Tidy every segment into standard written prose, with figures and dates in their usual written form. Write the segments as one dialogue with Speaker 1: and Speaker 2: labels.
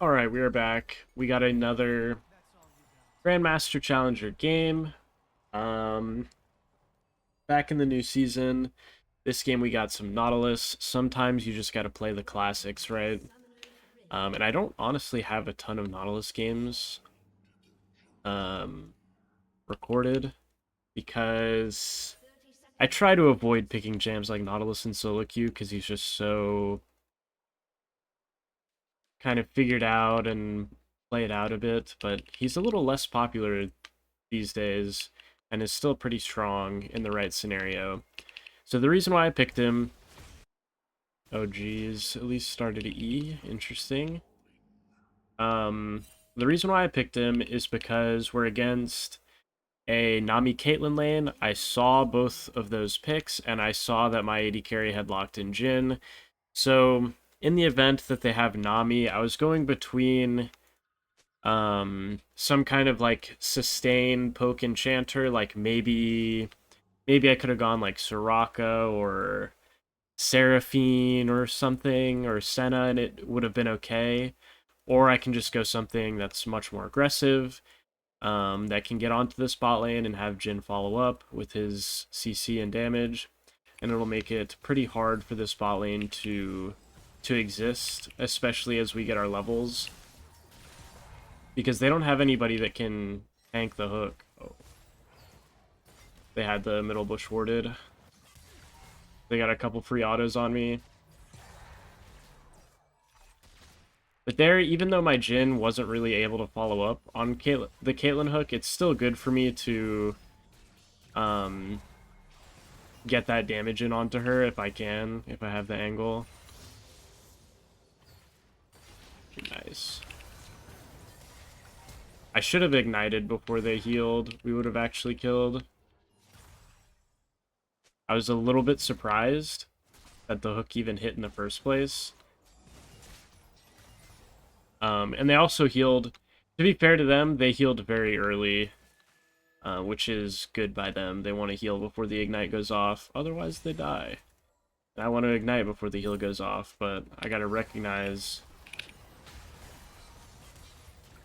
Speaker 1: Alright, we are back. We got another Grandmaster Challenger game. Um, Back in the new season. This game we got some Nautilus. Sometimes you just gotta play the classics, right? And I don't honestly have a ton of Nautilus games um, recorded because I try to avoid picking jams like Nautilus and solo queue because he's just so kind of figured out and played out a bit, but he's a little less popular these days and is still pretty strong in the right scenario. So the reason why I picked him, oh geez, at least started at E, interesting. The reason why I picked him is because we're against a Nami Caitlyn lane. I saw both of those picks and I saw that my AD carry had locked in Jhin. So in the event that they have Nami, I was going between some kind of like sustain poke enchanter, like maybe I could have gone like Soraka or Seraphine or something, or Senna, and it would have been okay. Or I can just go something that's much more aggressive, that can get onto the spot lane and have Jhin follow up with his CC and damage, and it'll make it pretty hard for the spot lane to exist, especially as we get our levels, because they don't have anybody that can tank the hook. Oh, they had the middle bush warded. They got a couple free autos on me. But there, even though my Jhin wasn't really able to follow up on the Caitlyn hook, it's still good for me to um, get that damage in onto her if I can, if I have the angle. Nice. I should have ignited before they healed. We would have actually killed. I was a little bit surprised that the hook even hit in the first place. And they also healed. To be fair to them, they healed very early, which is good by them. They want to heal before the ignite goes off, otherwise they die. And I want to ignite before the heal goes off, but I gotta recognize...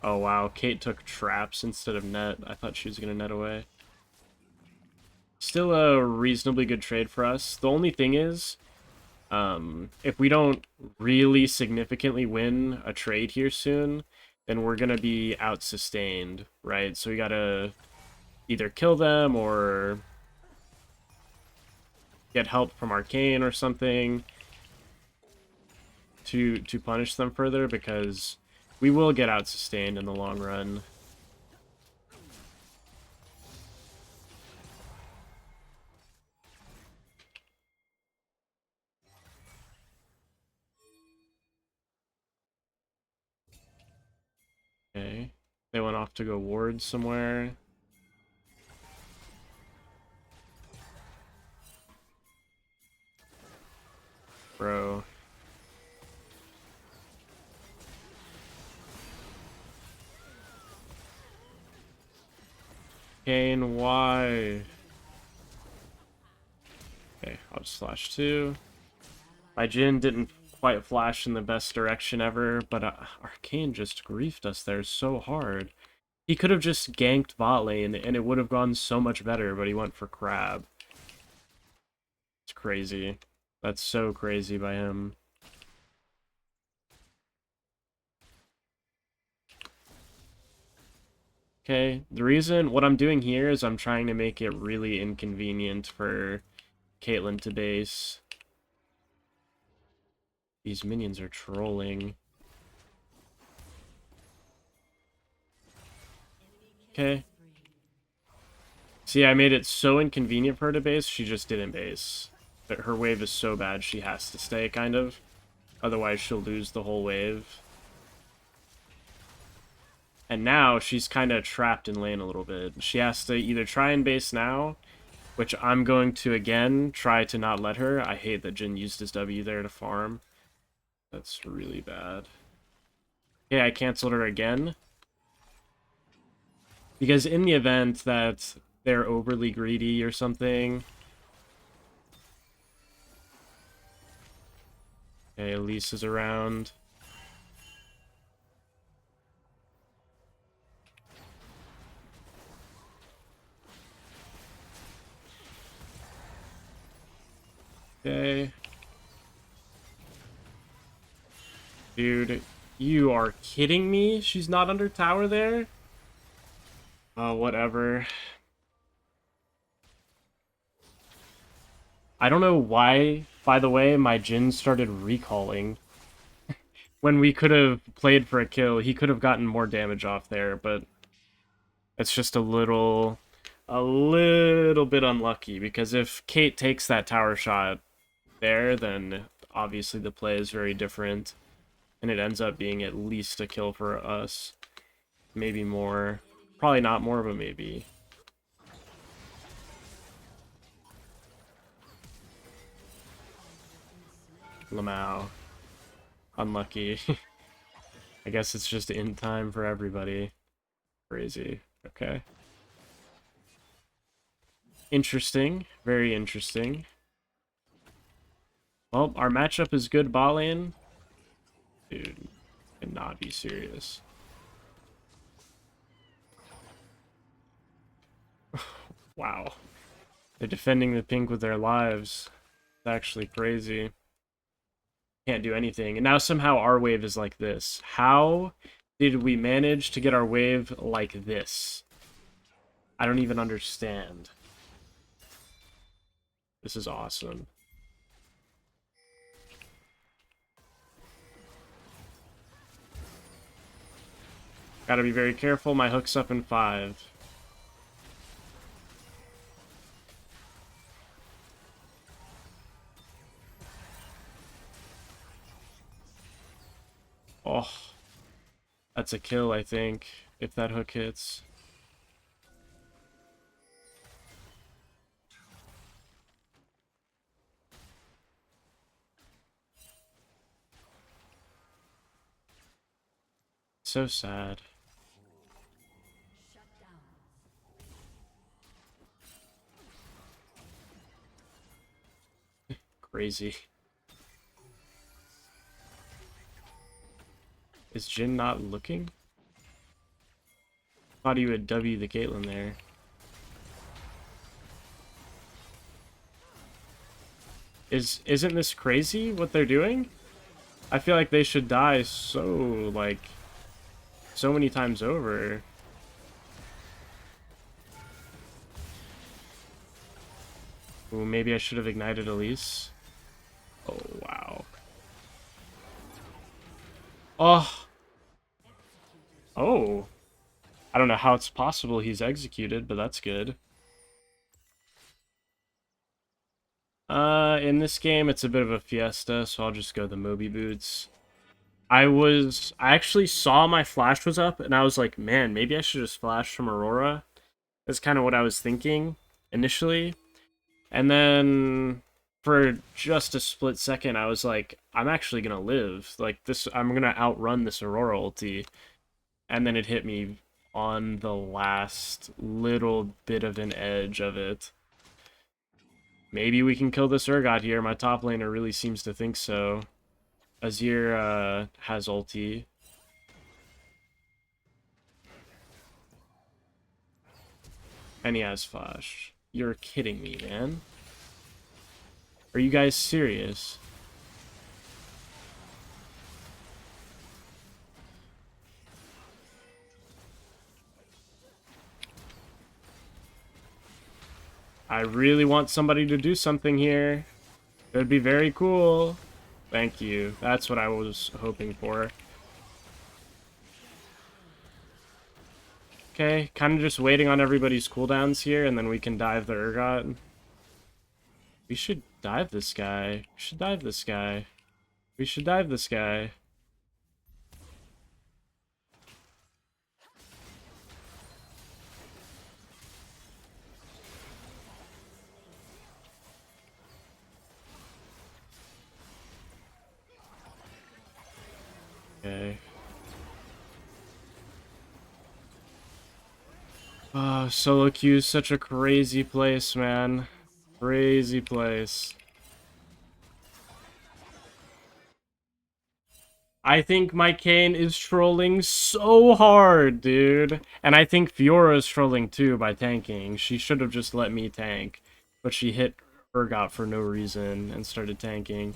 Speaker 1: Oh wow, Kate took traps instead of net. I thought she was gonna net away. Still a reasonably good trade for us. The only thing is, if we don't really significantly win a trade here soon, then we're gonna be out-sustained, right? So we gotta either kill them or get help from Arcane or something to punish them further, because we will get out-sustained in the long run. Okay. They went off to go ward somewhere. Bro. Kane, why? Okay, I'll just flash 2. My Jhin didn't quite flash in the best direction ever, but Arcane just griefed us there so hard. He could have just ganked bot lane, and it would have gone so much better, but he went for Crab. It's crazy. That's so crazy by him. Okay, what I'm doing here is I'm trying to make it really inconvenient for Caitlyn to base. These minions are trolling. Okay. See, I made it so inconvenient for her to base, she just didn't base. But her wave is so bad, she has to stay, kind of. Otherwise, she'll lose the whole wave. And now, she's kind of trapped in lane a little bit. She has to either try and base now, which I'm going to, again, try to not let her. I hate that Jhin used his W there to farm. That's really bad. Okay, I canceled her again. Because in the event that they're overly greedy or something... Okay, Elise is around. Okay. Dude, you are kidding me? She's not under tower there? Oh, whatever. I don't know why, by the way, my Jhin started recalling. When we could have played for a kill, he could have gotten more damage off there, but it's just a little bit unlucky, because if Kate takes that tower shot there, then obviously the play is very different, and it ends up being at least a kill for us. Maybe more. Probably not more, but maybe. Lamau. Unlucky. I guess it's just in time for everybody. Crazy. Okay. Interesting. Very interesting. Well, our matchup is good bot lane. Dude, cannot be serious. Wow. They're defending the pink with their lives. It's actually crazy. Can't do anything. And now somehow our wave is like this. How did we manage to get our wave like this? I don't even understand. This is awesome. Gotta be very careful. My hook's up in 5. Oh, that's a kill, I think, if that hook hits. So sad. Crazy. Is Jhin not looking? Thought he would W the Caitlyn there. Isn't this crazy what they're doing? I feel like they should die so many times over. Ooh, maybe I should have ignited Elise. Oh wow. Oh. Oh. I don't know how it's possible he's executed, but that's good. In this game, it's a bit of a fiesta, so I'll just go the Moby Boots. I actually saw my flash was up, and I was like, man, maybe I should just flash from Aurora. That's kind of what I was thinking initially. And then for just a split second, I was like, I'm actually gonna live. Like this, I'm gonna outrun this Aurora ulti. And then it hit me on the last little bit of an edge of it. Maybe we can kill this Urgot here. My top laner really seems to think so. Azir has ulti. And he has flash. You're kidding me, man. Are you guys serious? I really want somebody to do something here. That'd be very cool. Thank you. That's what I was hoping for. Okay, kind of just waiting on everybody's cooldowns here, and then we can dive the Urgot. We should dive this guy. We should dive this guy. We should dive this guy. Okay. Oh, solo queue is such a crazy place, man. Crazy place. I think my Kayn is trolling so hard, dude. And I think Fiora's trolling too by tanking. She should have just let me tank. But she hit Urgot for no reason and started tanking.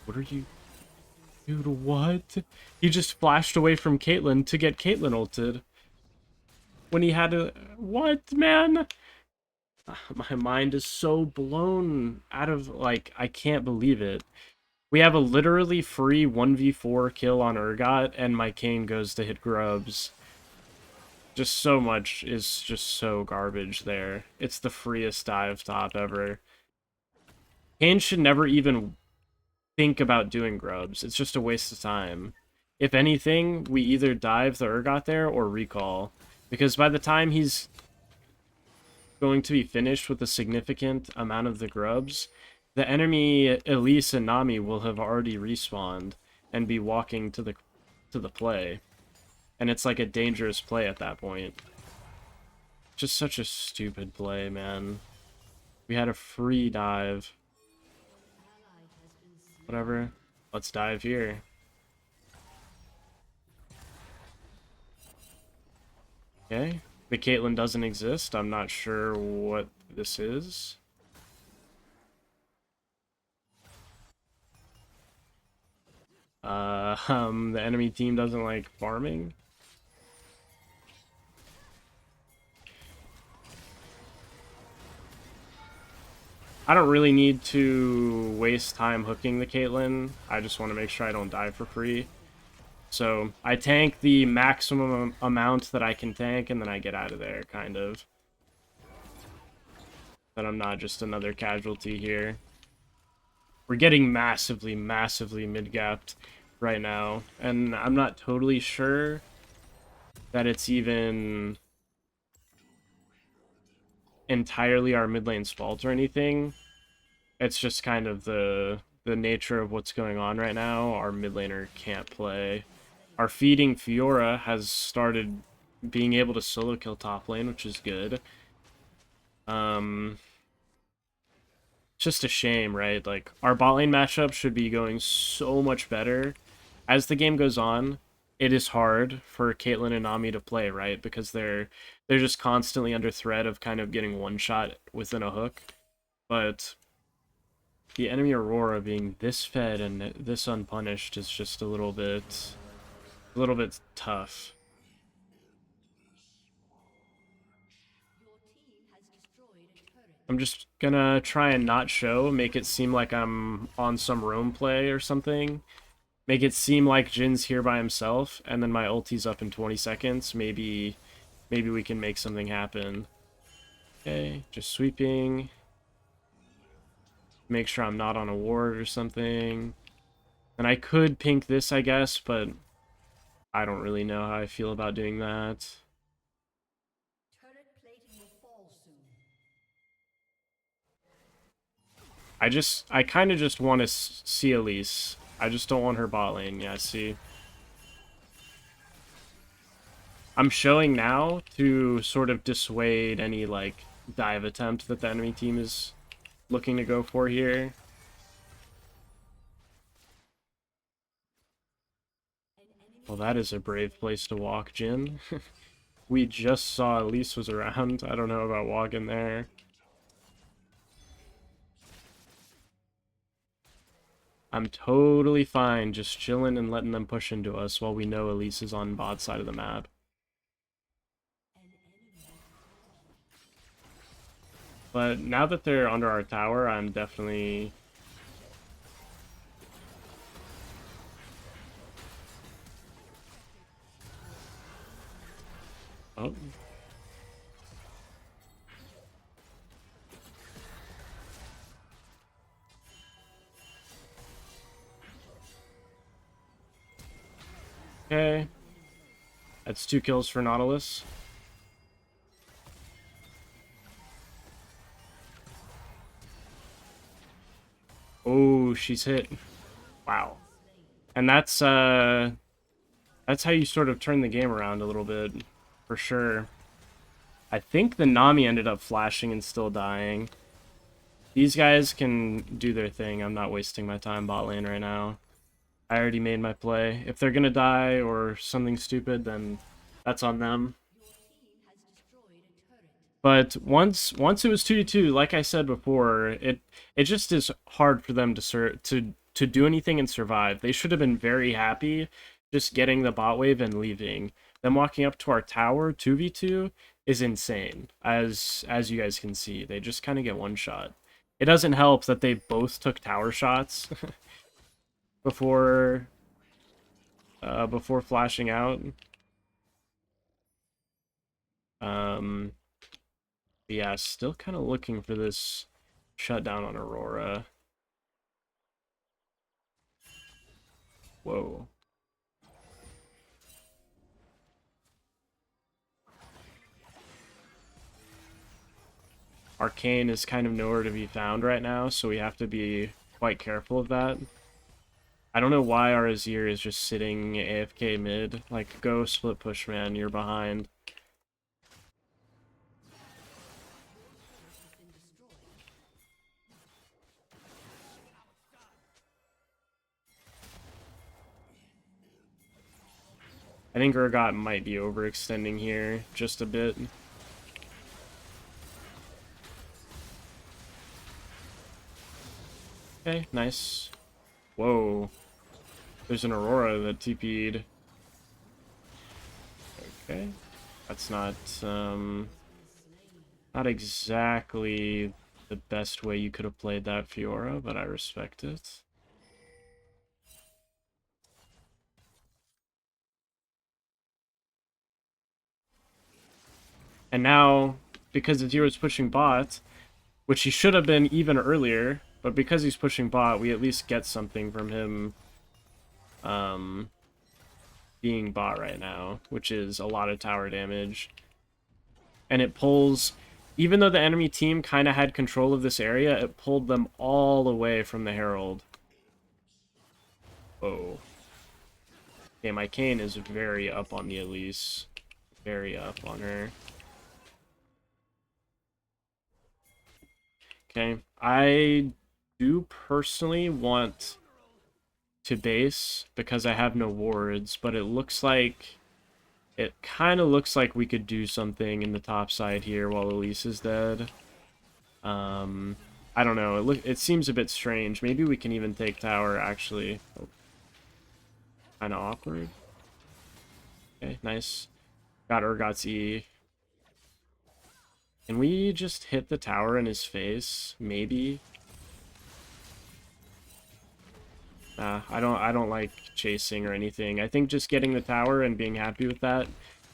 Speaker 1: What are you... Dude, what? He just flashed away from Caitlyn to get Caitlyn ulted. When he had a... What, man? My mind is so blown out of... Like, I can't believe it. We have a literally free 1v4 kill on Urgot, and my Kayn goes to hit Grubs. Just so much is just so garbage there. It's the freest dive top ever. Kayn should never even think about doing Grubs. It's just a waste of time. If anything, we either dive the Urgot there or recall. Because by the time he's going to be finished with a significant amount of the Grubs, the enemy Elise and Nami will have already respawned and be walking to the play. And it's like a dangerous play at that point. Just such a stupid play, man. We had a free dive. Whatever. Let's dive here. Okay. The Caitlyn doesn't exist. I'm not sure what this is. The enemy team doesn't like farming. I don't really need to waste time hooking the Caitlyn. I just want to make sure I don't die for free. So I tank the maximum amount that I can tank, and then I get out of there, kind of. That I'm not just another casualty here. We're getting massively, massively mid-gapped right now, and I'm not totally sure that it's even entirely our mid lane's fault or anything. It's just kind of the nature of what's going on right now. Our mid laner can't play. Our feeding Fiora has started being able to solo kill top lane, which is good. It's just a shame, right? Like, our bot lane matchup should be going so much better. As the game goes on, it is hard for Caitlyn and Nami to play, right? Because they're just constantly under threat of kind of getting one shot within a hook. But the enemy Aurora being this fed and this unpunished is just a little bit tough. I'm just gonna try and not show, make it seem like I'm on some roam play or something. Make it seem like Jin's here by himself, and then my ulti's up in 20 seconds. Maybe we can make something happen. Okay, just sweeping. Make sure I'm not on a ward or something. And I could pink this, I guess, but I don't really know how I feel about doing that. I kind of just want to see Elise. I just don't want her bot lane. Yeah, see. I'm showing now to sort of dissuade any, like, dive attempt that the enemy team is looking to go for here. Well, that is a brave place to walk, Jin. We just saw Elise was around. I don't know about walking there. I'm totally fine just chilling and letting them push into us while we know Elise is on bot side of the map. But now that they're under our tower, I'm definitely... Oh. Okay. That's 2 kills for Nautilus. Oh, she's hit. Wow. And that's how you sort of turn the game around a little bit, for sure. I think the Nami ended up flashing and still dying. These guys can do their thing. I'm not wasting my time bot lane right now. I already made my play. If they're gonna die or something stupid, then that's on them. But once it was 2-2, like I said before, it just is hard for them to do anything and survive. They should have been very happy just getting the bot wave and leaving. Them walking up to our tower 2v2 is insane. As you guys can see, they just kind of get one shot. It doesn't help that they both took tower shots before before flashing out. Um yeah, still kind of looking for this shutdown on Aurora. Whoa. Arcane is kind of nowhere to be found right now, so we have to be quite careful of that. I don't know why our Azir is just sitting AFK mid. Like, go split push, man, you're behind. I think Urgot might be overextending here just a bit. Okay, nice. Whoa. There's an Aurora that TP'd. Okay. That's not exactly the best way you could have played that Fiora, but I respect it. And now, because Azira's pushing bot, which he should have been even earlier, but because he's pushing bot, we at least get something from him being bot right now, which is a lot of tower damage. And it pulls, even though the enemy team kind of had control of this area, it pulled them all away from the Herald. Whoa. Okay, my Kayn is very up on the Elise. Very up on her. Okay, I do personally want to base because I have no wards, but it looks like it kind of looks like we could do something in the top side here while Elise is dead. I don't know. It seems a bit strange. Maybe we can even take tower actually. Oh, kind of awkward. Okay, nice. Got Urgot's E. Can we just hit the tower in his face? Maybe. I don't like chasing or anything. I think just getting the tower and being happy with that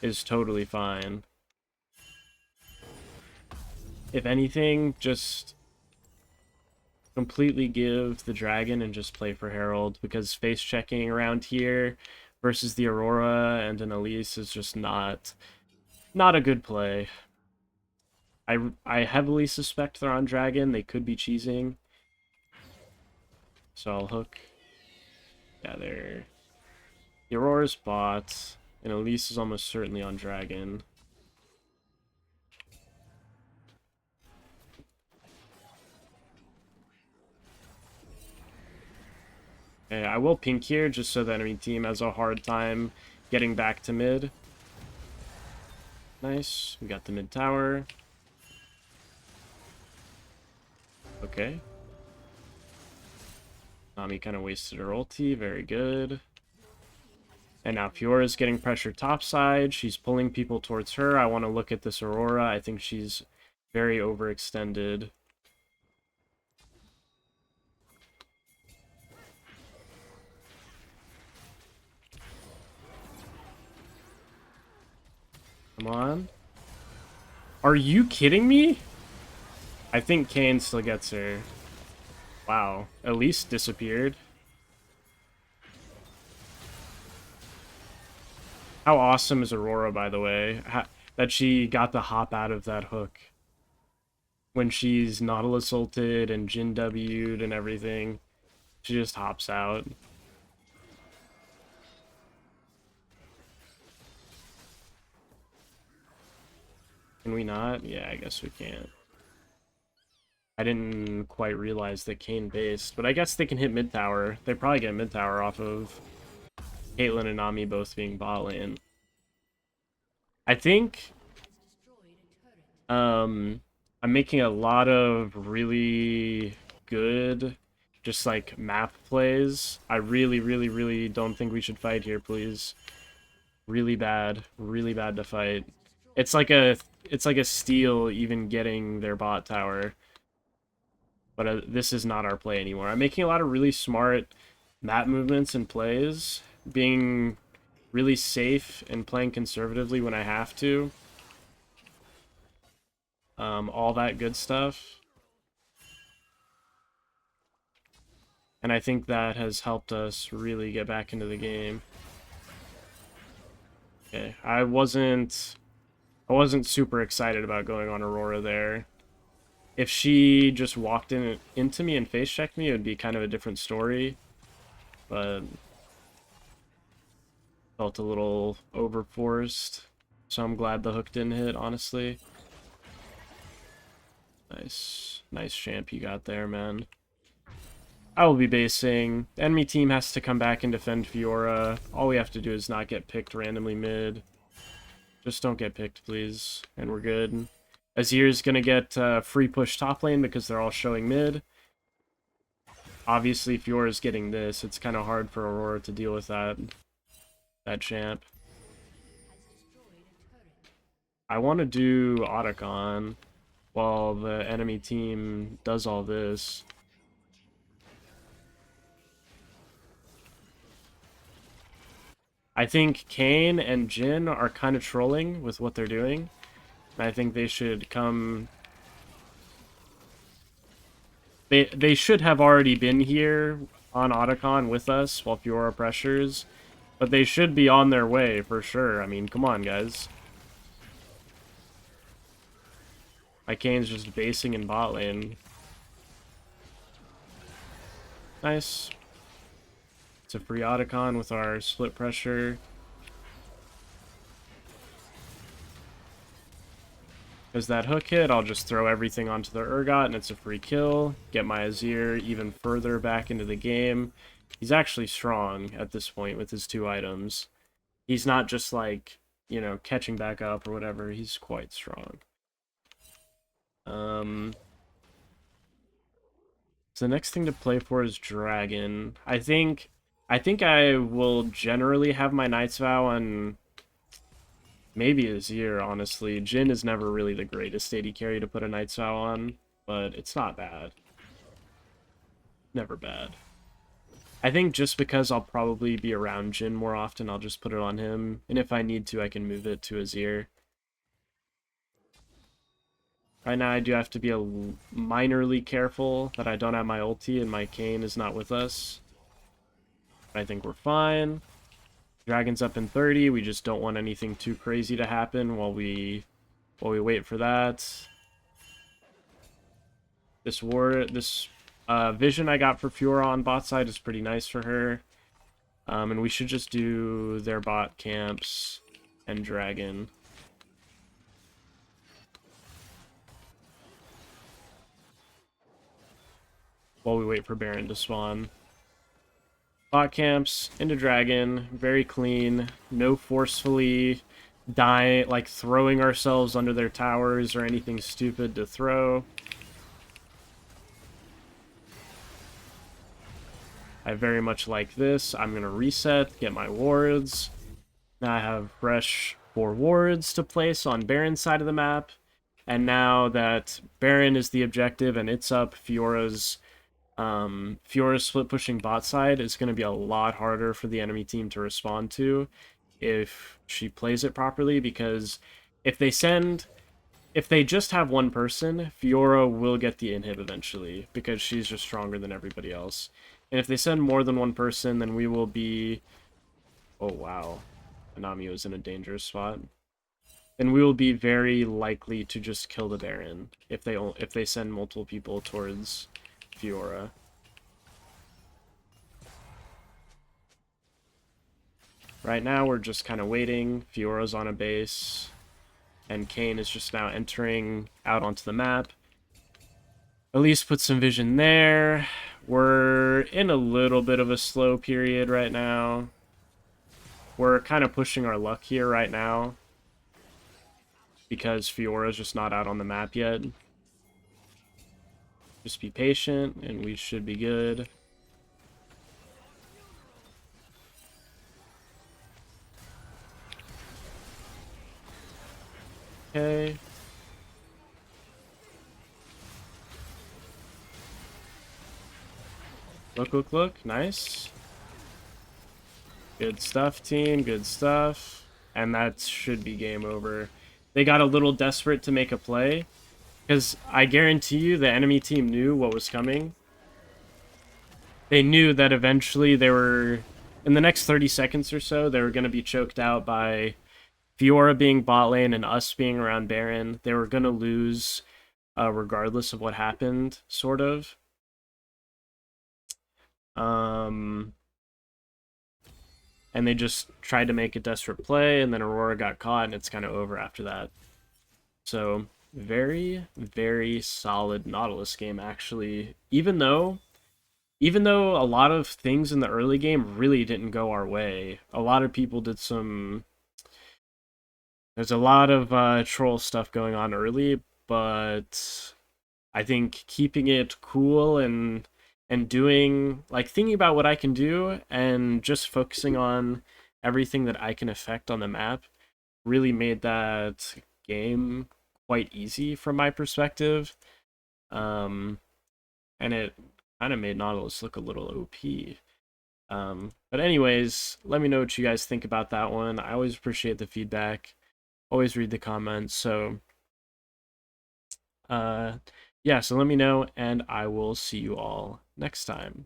Speaker 1: is totally fine. If anything, just completely give the dragon and just play for Herald, because face checking around here versus the Aurora and an Elise is just not a good play. I heavily suspect they're on dragon. They could be cheesing. So I'll hook. Yeah, they're... The Aurora's bot, and Elise is almost certainly on dragon. Okay, I will pink here just so the enemy team has a hard time getting back to mid. Nice. We got the mid tower. Okay. Nami kind of wasted her ulti. Very good. And now Fiora's getting pressure topside. She's pulling people towards her. I want to look at this Aurora. I think she's very overextended. Come on. Are you kidding me? I think Kayn still gets her. Wow. Elise disappeared. How awesome is Aurora, by the way? That she got the hop out of that hook. When she's Nautilus ulted and Jin W'd and everything. She just hops out. Can we not? Yeah, I guess we can't. I didn't quite realize that Kayn based, but I guess they can hit mid tower. They probably get mid tower off of Caitlyn and Nami both being bot lane. I think I'm making a lot of really good, just like map plays. I really, really, really don't think we should fight here, please. Really bad to fight. It's like a steal even getting their bot tower. But this is not our play anymore. I'm making a lot of really smart map movements and plays, being really safe and playing conservatively when I have to. All that good stuff. And I think that has helped us really get back into the game. Okay, I wasn't super excited about going on Aurora there. If she just walked into me and face checked me, it would be kind of a different story. But felt a little overforced. So I'm glad the hook didn't hit, honestly. Nice champ you got there, man. I will be basing. The enemy team has to come back and defend Fiora. All we have to do is not get picked randomly mid. Just don't get picked, please. And we're good. Azir's gonna get free push top lane because they're all showing mid. Obviously, Fiora's getting this. It's kind of hard for Aurora to deal with that champ. I want to do Otacon while the enemy team does all this. I think Kayn and Jhin are kind of trolling with what they're doing. And I think they should come... They should have already been here on Otacon with us while Fiora pressures. But they should be on their way, for sure. I mean, come on, guys. My Kayn's just basing in bot lane. Nice. It's a free Otacon with our split pressure. Because that hook hit, I'll just throw everything onto the Urgot and it's a free kill. Get my Azir even further back into the game. He's actually strong at this point with his 2 items. He's not just like, you know, catching back up or whatever. He's quite strong. So the next thing to play for is Dragon. I think I will generally have my Knight's Vow on maybe Azir, honestly. Jhin is never really the greatest AD carry to put a Knight's Vow on, but it's not bad. Never bad. I think just because I'll probably be around Jhin more often, I'll just put it on him. And if I need to, I can move it to Azir. Right now, I do have to be minorly careful that I don't have my ulti and my Kayn is not with us. I think we're fine. Dragon's up in 30. We just don't want anything too crazy to happen while we wait for that. This vision I got for Fiora on bot side is pretty nice for her. And we should just do their bot camps and Dragon. While we wait for Baron to spawn. Bot camps into Dragon, very clean, no forcefully like throwing ourselves under their towers or anything stupid to throw. I very much like this. I'm gonna reset, get my wards. Now I have fresh 4 wards to place on Baron's side of the map. And now that Baron is the objective and it's up, Fiora's split pushing bot side is going to be a lot harder for the enemy team to respond to if she plays it properly, because if they just have one person, Fiora will get the inhib eventually because she's just stronger than everybody else. And if they send more than one person, then we will be... Oh, wow. Anami was in a dangerous spot. Then we will be very likely to just kill the Baron if they send multiple people towards Fiora. Right now, we're just kind of waiting. Fiora's on a base, and Kayn is just now entering out onto the map. Elise put some vision there. We're in a little bit of a slow period right now. We're kind of pushing our luck here right now. because Fiora's just not out on the map yet. Just be patient, and we should be good. Okay. Look, look, look. Nice. Good stuff, team. Good stuff. And that should be game over. They got a little desperate to make a play, because I guarantee you the enemy team knew what was coming. They knew that eventually they were, in the next 30 seconds or so, they were going to be choked out by Fiora being bot lane and us being around Baron. They were going to lose regardless of what happened, sort of. And they just tried to make a desperate play, and then Aurora got caught, and it's kind of over after that. So, very, very solid Nautilus game, actually. Even though a lot of things in the early game really didn't go our way. A lot of people did some... There's a lot of troll stuff going on early, but I think keeping it cool and doing, like, thinking about what I can do and just focusing on everything that I can affect on the map really made that game quite easy from my perspective. And it kind of made Nautilus look a little OP. But anyways, let me know what you guys think about that one. I always appreciate the feedback. Always read the comments. So, yeah, so let me know, and I will see you all next time.